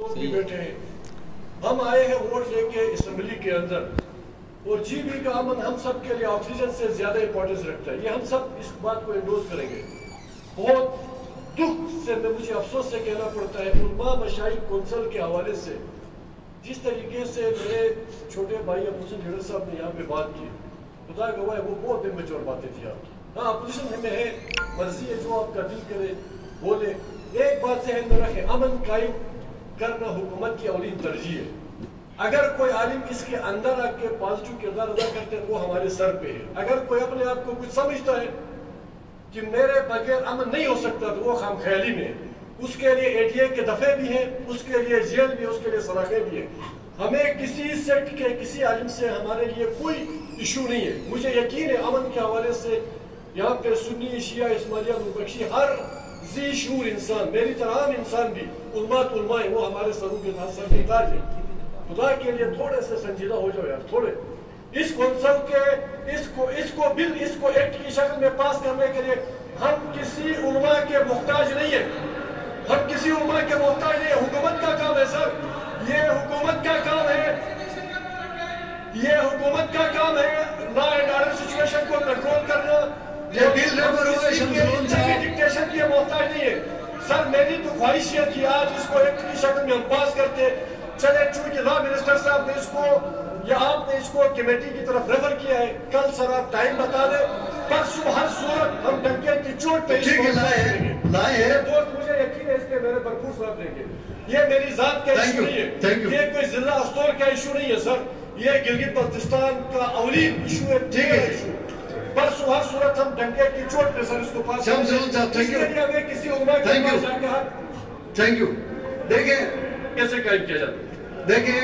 लोग भी बैठे हैं। हम आए हैं वोट लेके असेंबली के अंदर, और जीबी का अमन हम सब के लिए ऑक्सीजन से ज्यादा इंपॉर्टेंस रखता है। ये हम सब इस बात को एंडोर्स करेंगे। बहुत दुख से मुझे अफसोस से कहना पड़ता है, उलमा मशाइख कौंसिल के हवाले से जिस तरीके से मेरे छोटे भाई अपोजिशन लीडर साहब ने यहाँ पे बात की, खुदा गवाह है वो बहुत इमेच्योर बातें थी आपकी। हाँ, अपोजिशन में है, मर्जी है, जो आपका दिल करे बोले। एक बात जहन में रखें, अमन कायम करना हुकूमत की अवली तरजीह है। अगर कोई आलिम इसके अंदर आके पॉजिटिव किरदार अदा करते हैं वो हमारे सर पे है। अगर कोई अपने आप को कुछ समझता है कि मेरे बगैर अमन नहीं हो सकता तो वो खामख्याली में है। उसके लिए एटीए के दफे भी हैं, उसके लिए जेल भी है, उसके लिए सलाखें भी हैं। हमें किसी सेक्ट के किसी आलिम से हमारे लिए कोई इशू नहीं है। मुझे यकीन है अमन के हवाले से यहाँ पे सुन्नी शिया इस्माइलिया मुबख्शी हर जी शूर इंसान, मेरी तरह आम इंसान भी उलमा है, वो हमारे सरों के साथ सर के ताज है। खुदा के लिए थोड़े से संजीदा हो जाओ यार, थोड़े इस कौंसिल के इसको बिल इसको एक्ट की शक्ल में पास करने के लिए हम किसी उलमा के मोहताज नहीं है। हम किसी उलमा के मोहताज नहीं है। हुकूमत का काम है सर, ये हुकूमत का काम है, ये हुकूमत का काम है लॉ एंड ऑर्डर सिचुएशन को कंट्रोल करना। ये बिल डिक्टेशन की मोहताज नहीं है सर। मेरी तो ख्वाहिश है कि आज इसको एक्ट की शक्ल में हम पास करते चले। चूंकि लॉ मिनिस्टर साहब ने इसको या आपने इसको कमेटी की तरफ रेफर किया है, कल सर आप टाइम बता दे, परसों हर सूरत हम डंके की चोट पे इसको लाए हैं। दोस्त मुझे यकीन है इसके मेरे भरपूर साथ देंगे। ये मेरी जात का इशू नहीं है, ये कोई जिला अस्तौर का इशू नहीं है सर, ये गिलगित बल्तिस्तान का अवली इशू है। ठीक है इशू परसों हर सूरत हम डंके की चोट पे सर इसको पास करेंगे। किसी उम्र के पास जाके थैंक यू। देखिए कैसे कायम किया जाता है। देखिए